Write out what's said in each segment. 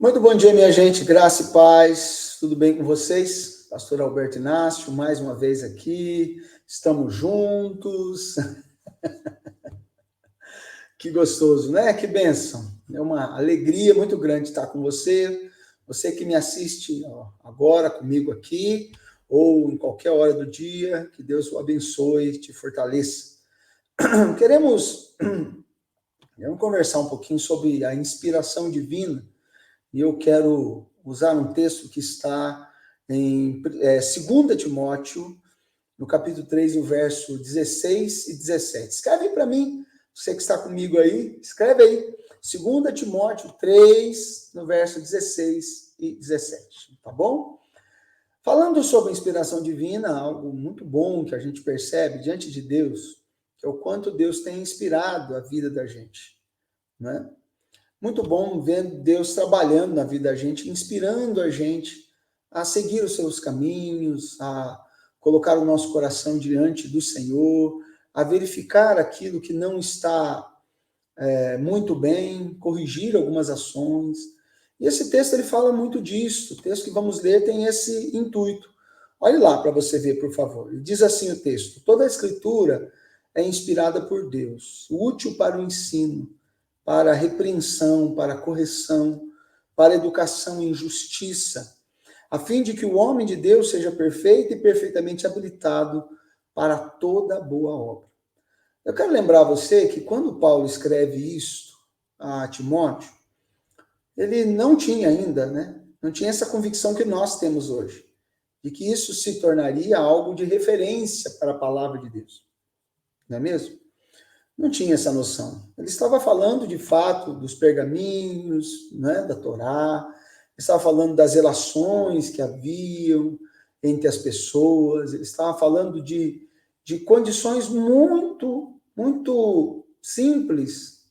Muito bom dia, minha gente, graça e paz, tudo bem com vocês? Pastor Alberto Inácio, mais uma vez aqui, estamos juntos, que gostoso, né? Que bênção, é uma alegria muito grande estar com você que me assiste agora comigo aqui, ou em qualquer hora do dia, que Deus o abençoe, te fortaleça. Vamos conversar um pouquinho sobre a inspiração divina. E eu quero usar um texto que está em 2 Timóteo, no capítulo 3, no verso 16 e 17. Escreve para mim, você que está comigo aí, escreve aí, 2 Timóteo 3, no verso 16 e 17, tá bom? Falando sobre a inspiração divina, algo muito bom que a gente percebe diante de Deus, que é o quanto Deus tem inspirado a vida da gente, né? Muito bom ver Deus trabalhando na vida da gente, inspirando a gente a seguir os seus caminhos, a colocar o nosso coração diante do Senhor, a verificar aquilo que não está muito bem, corrigir algumas ações. E esse texto ele fala muito disso. O texto que vamos ler tem esse intuito. Olhe lá para você ver, por favor. Ele diz assim o texto: toda a Escritura é inspirada por Deus, útil para o ensino, para a repreensão, para a correção, para a educação em justiça, a fim de que o homem de Deus seja perfeito e perfeitamente habilitado para toda boa obra. Eu quero lembrar você que quando Paulo escreve isto a Timóteo, ele não tinha ainda, não tinha essa convicção que nós temos hoje, de que isso se tornaria algo de referência para a palavra de Deus. Não é mesmo? Não tinha essa noção. Ele estava falando, de fato, dos pergaminhos, da Torá, ele estava falando das relações que haviam entre as pessoas, ele estava falando de condições muito, muito simples,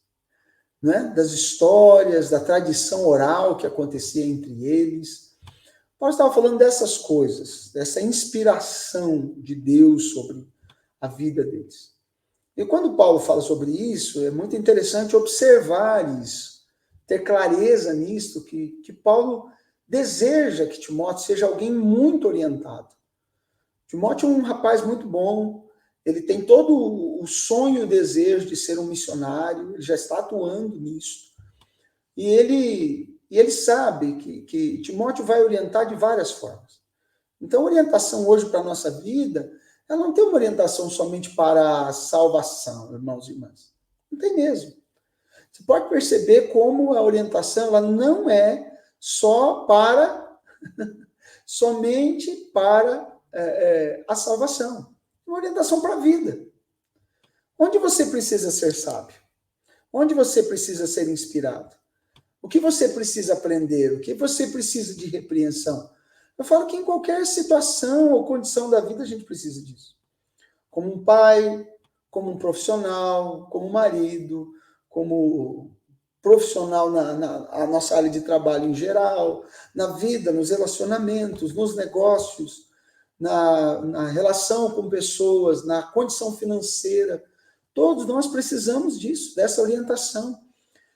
das histórias, da tradição oral que acontecia entre eles. Paulo estava falando dessas coisas, dessa inspiração de Deus sobre a vida deles. E quando Paulo fala sobre isso, é muito interessante observar isso, ter clareza nisso, que Paulo deseja que Timóteo seja alguém muito orientado. Timóteo é um rapaz muito bom, ele tem todo o sonho e o desejo de ser um missionário, ele já está atuando nisso. E ele sabe que Timóteo vai orientar de várias formas. Então, a orientação hoje para a nossa vida, ela não tem uma orientação somente para a salvação, irmãos e irmãs. Não tem mesmo. Você pode perceber como a orientação ela não é só somente para a salvação. É uma orientação para a vida. Onde você precisa ser sábio? Onde você precisa ser inspirado? O que você precisa aprender? O que você precisa de repreensão? Eu falo que em qualquer situação ou condição da vida a gente precisa disso. Como um pai, como um profissional, como um marido, como profissional na nossa área de trabalho em geral, na vida, nos relacionamentos, nos negócios, na relação com pessoas, na condição financeira. Todos nós precisamos disso, dessa orientação.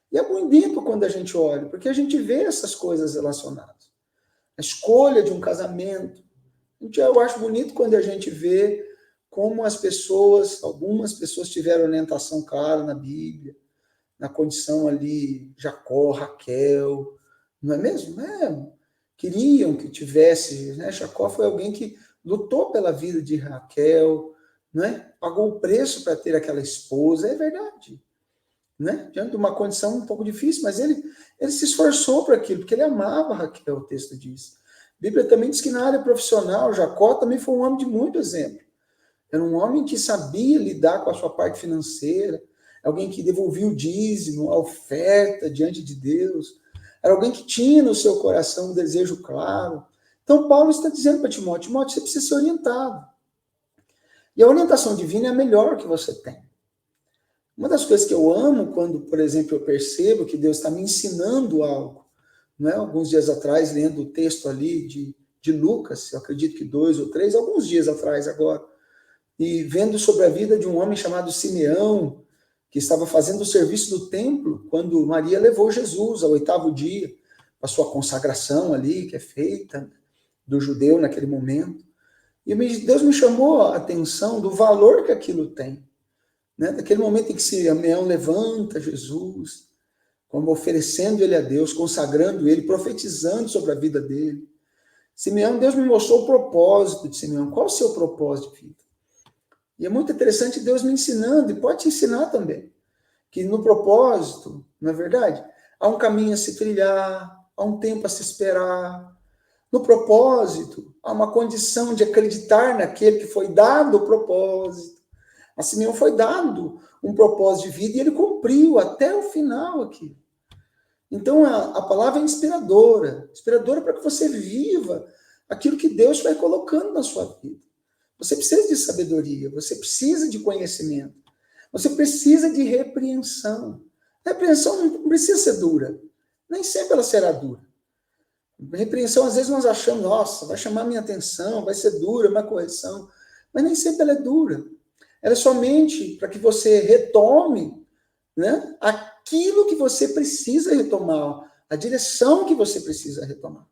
E é bonito quando a gente olha, porque a gente vê essas coisas relacionadas. A escolha de um casamento. Eu acho bonito quando a gente vê como algumas pessoas tiveram orientação clara na Bíblia, na condição ali, Jacó, Raquel, não é mesmo? Queriam que tivesse, Jacó foi alguém que lutou pela vida de Raquel, pagou o preço para ter aquela esposa, é verdade. Diante de uma condição um pouco difícil, mas ele se esforçou para aquilo, porque ele amava Raquel, o texto diz. A Bíblia também diz que na área profissional, Jacó também foi um homem de muito exemplo. Era um homem que sabia lidar com a sua parte financeira, alguém que devolvia o dízimo, a oferta diante de Deus, era alguém que tinha no seu coração um desejo claro. Então, Paulo está dizendo para Timóteo, você precisa ser orientado. E a orientação divina é a melhor que você tem. Uma das coisas que eu amo quando, por exemplo, eu percebo que Deus está me ensinando algo, alguns dias atrás, lendo o texto ali de Lucas, eu acredito que 2 ou 3, alguns dias atrás agora, e vendo sobre a vida de um homem chamado Simeão, que estava fazendo o serviço do templo, quando Maria levou Jesus ao 8º dia, a sua consagração ali, que é feita do judeu naquele momento. E Deus me chamou a atenção do valor que aquilo tem. Né? Daquele momento em que Simeão levanta Jesus, como oferecendo ele a Deus, consagrando ele, profetizando sobre a vida dele. Simeão, Deus me mostrou o propósito de Simeão. Qual o seu propósito de vida? E é muito interessante Deus me ensinando, e pode te ensinar também, que no propósito, não é verdade? Há um caminho a se trilhar, há um tempo a se esperar. No propósito, há uma condição de acreditar naquele que foi dado o propósito. A Simeão foi dado um propósito de vida e ele cumpriu até o final aqui. Então, a palavra é inspiradora para que você viva aquilo que Deus vai colocando na sua vida. Você precisa de sabedoria, você precisa de conhecimento, você precisa de repreensão. A repreensão não precisa ser dura, nem sempre ela será dura. Repreensão, às vezes nós achamos, nossa, vai chamar minha atenção, vai ser dura, uma correção, mas nem sempre ela é dura. Ela é somente para que você retome, né, aquilo que você precisa retomar, a direção que você precisa retomar.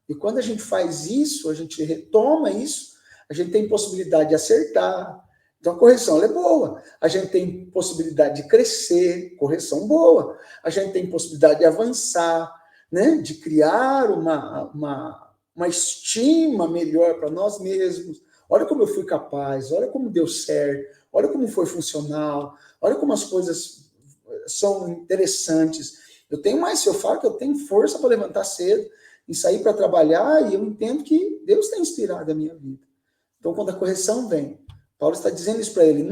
E quando a gente faz isso, a gente retoma isso, a gente tem possibilidade de acertar. Então a correção ela é boa. A gente tem possibilidade de crescer, correção boa. A gente tem possibilidade de avançar, né, de criar uma estima melhor para nós mesmos. Olha como eu fui capaz, olha como deu certo, olha como foi funcional, olha como as coisas são interessantes. Eu falo que eu tenho força para levantar cedo e sair para trabalhar, e eu entendo que Deus tem inspirado a minha vida. Então, quando a correção vem, Paulo está dizendo isso para ele,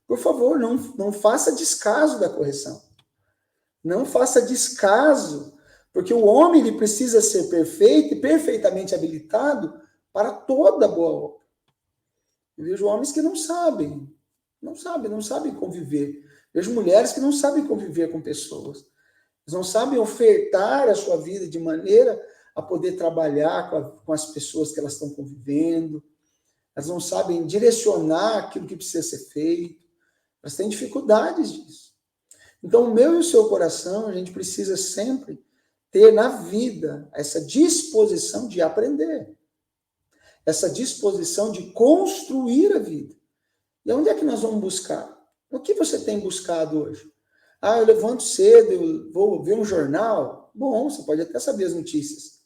por favor, não faça descaso da correção. Não faça descaso, porque o homem ele precisa ser perfeito e perfeitamente habilitado para toda boa obra. Eu vejo homens que não sabem conviver. Vejo mulheres que não sabem conviver com pessoas. Eles não sabem ofertar a sua vida de maneira a poder trabalhar com as pessoas que elas estão convivendo. Elas não sabem direcionar aquilo que precisa ser feito. Elas têm dificuldades disso. Então, o meu e o seu coração, a gente precisa sempre ter na vida essa disposição de aprender. Essa disposição de construir a vida. E onde é que nós vamos buscar? O que você tem buscado hoje? Eu levanto cedo, eu vou ver um jornal. Bom, você pode até saber as notícias.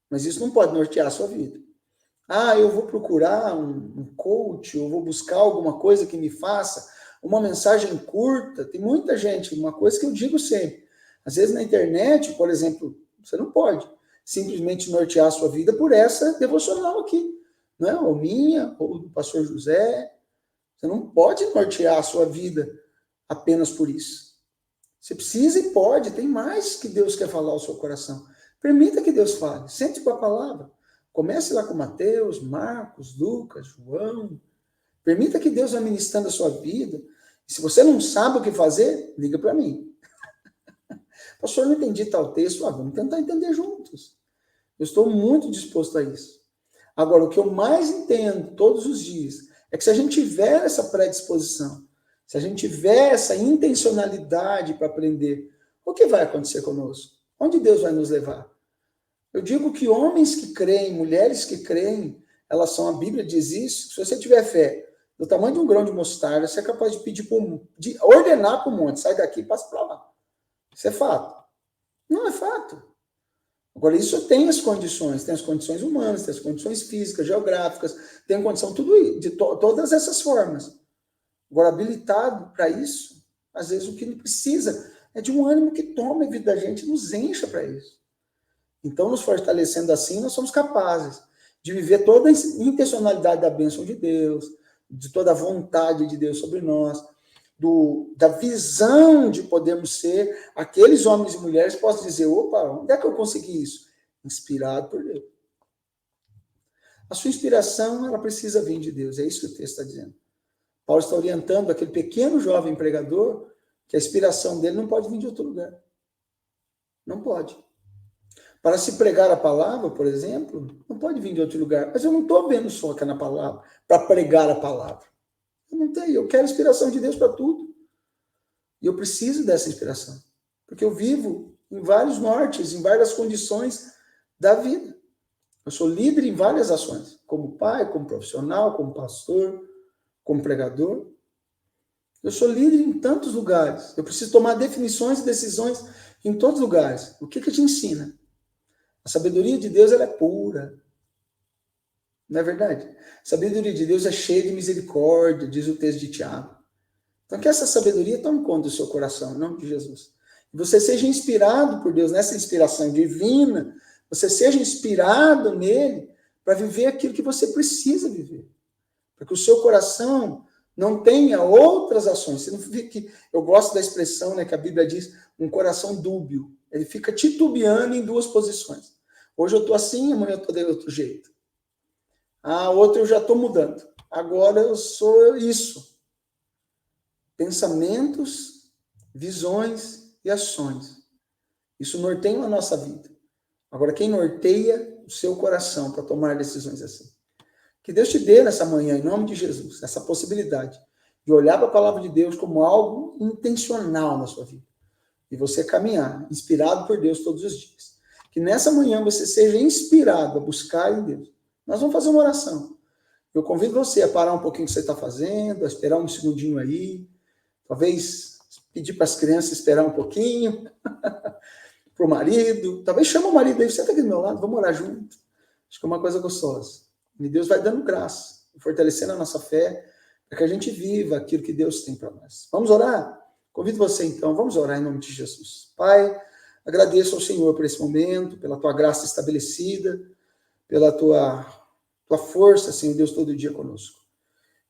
Mas isso não pode nortear a sua vida. Eu vou procurar um coach, eu vou buscar alguma coisa que me faça uma mensagem curta. Tem muita gente, uma coisa que eu digo sempre. Às vezes na internet, por exemplo, você não pode simplesmente nortear a sua vida por essa devocional aqui. Não é? Ou minha, ou do pastor José. Você não pode nortear a sua vida apenas por isso. Você precisa e pode, tem mais que Deus quer falar ao seu coração. Permita que Deus fale, sente com a palavra. Comece lá com Mateus, Marcos, Lucas, João. Permita que Deus vá ministrando a sua vida. E se você não sabe o que fazer, liga para mim. Pastor, não entendi tal texto. Vamos tentar entender juntos. Eu estou muito disposto a isso. Agora, o que eu mais entendo todos os dias é que se a gente tiver essa predisposição, se a gente tiver essa intencionalidade para aprender, o que vai acontecer conosco? Onde Deus vai nos levar? Eu digo que homens que creem, mulheres que creem, elas são, a Bíblia diz isso, se você tiver fé do tamanho de um grão de mostarda, você é capaz de pedir, de ordenar para o monte, sai daqui e passa para lá. Isso é fato. Não é fato. Agora, isso tem as condições humanas, tem as condições físicas, geográficas, tem a condição de todas essas formas. Agora, habilitado para isso, às vezes o que não precisa é de um ânimo que tome a vida da gente e nos encha para isso. Então, nos fortalecendo assim, nós somos capazes de viver toda a intencionalidade da bênção de Deus, de toda a vontade de Deus sobre nós, da visão de podermos ser aqueles homens e mulheres que possam dizer, opa, onde é que eu consegui isso? Inspirado por Deus. A sua inspiração, ela precisa vir de Deus, é isso que o texto está dizendo. Paulo está orientando aquele pequeno jovem pregador que a inspiração dele não pode vir de outro lugar. Não pode. Para se pregar a palavra, por exemplo, não pode vir de outro lugar. Mas eu não estou vendo só que é na palavra, para pregar a palavra. Eu não tenho. Eu quero a inspiração de Deus para tudo. E eu preciso dessa inspiração. Porque eu vivo em vários nortes, em várias condições da vida. Eu sou líder em várias ações, como pai, como profissional, como pastor, como pregador. Eu sou líder em tantos lugares. Eu preciso tomar definições e decisões em todos os lugares. O que te ensina? A sabedoria de Deus, ela é pura. Não é verdade? A sabedoria de Deus é cheia de misericórdia, diz o texto de Tiago. Então, que essa sabedoria tome conta do seu coração, em nome de Jesus. E você seja inspirado por Deus, nessa inspiração divina, você seja inspirado nele para viver aquilo que você precisa viver. Para que o seu coração não tenha outras ações. Você não fique, eu gosto da expressão, né, que a Bíblia diz, um coração dúbio. Ele fica titubeando em duas posições. Hoje eu estou assim, amanhã eu estou de outro jeito. Outra eu já estou mudando. Agora eu sou isso. Pensamentos, visões e ações. Isso norteia a nossa vida. Agora, quem norteia o seu coração para tomar decisões assim? Que Deus te dê nessa manhã, em nome de Jesus, essa possibilidade de olhar para a palavra de Deus como algo intencional na sua vida. E você caminhar, inspirado por Deus todos os dias. Que nessa manhã você seja inspirado a buscar em Deus. Nós vamos fazer uma oração. Eu convido você a parar um pouquinho o que você está fazendo, a esperar um segundinho aí, talvez pedir para as crianças esperar um pouquinho, para o marido, talvez chama o marido aí, senta aqui do meu lado, vamos orar junto. Acho que é uma coisa gostosa. E Deus vai dando graça, fortalecendo a nossa fé, para que a gente viva aquilo que Deus tem para nós. Vamos orar? Convido você então, vamos orar em nome de Jesus. Pai, agradeço ao Senhor por esse momento, pela tua graça estabelecida, pela tua força, Senhor Deus, todo dia conosco.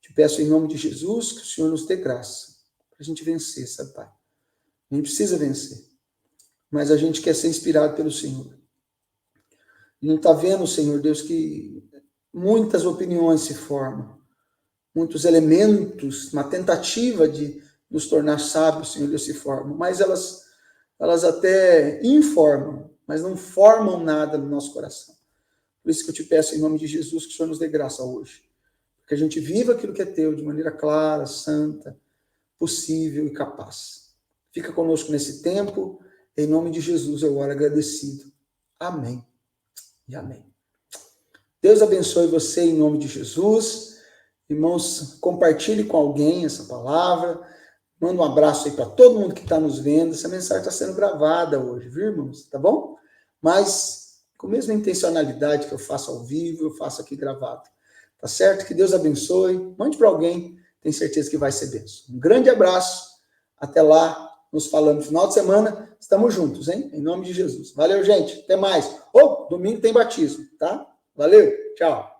Te peço em nome de Jesus que o Senhor nos dê graça, para a gente vencer, sabe, Pai? A gente precisa vencer, mas a gente quer ser inspirado pelo Senhor. A gente está vendo, Senhor Deus, que muitas opiniões se formam, muitos elementos, uma tentativa de nos tornar sábios, Senhor Deus, se formam, mas elas até informam, mas não formam nada no nosso coração. Por isso que eu te peço em nome de Jesus que o Senhor nos dê graça hoje, que a gente viva aquilo que é teu de maneira clara, santa, possível e capaz. Fica conosco nesse tempo, em nome de Jesus eu oro agradecido. Amém e amém. Deus abençoe você em nome de Jesus. Irmãos, compartilhe com alguém essa palavra. Manda um abraço aí para todo mundo que está nos vendo. Essa mensagem está sendo gravada hoje, viu, irmãos? Tá bom? Mas com a mesma intencionalidade que eu faço ao vivo, eu faço aqui gravado. Tá certo? Que Deus abençoe. Mande para alguém. Tenho certeza que vai ser bênção. Um grande abraço. Até lá. Nos falamos no final de semana. Estamos juntos, hein? Em nome de Jesus. Valeu, gente. Até mais. Domingo tem batismo, tá? Valeu. Tchau.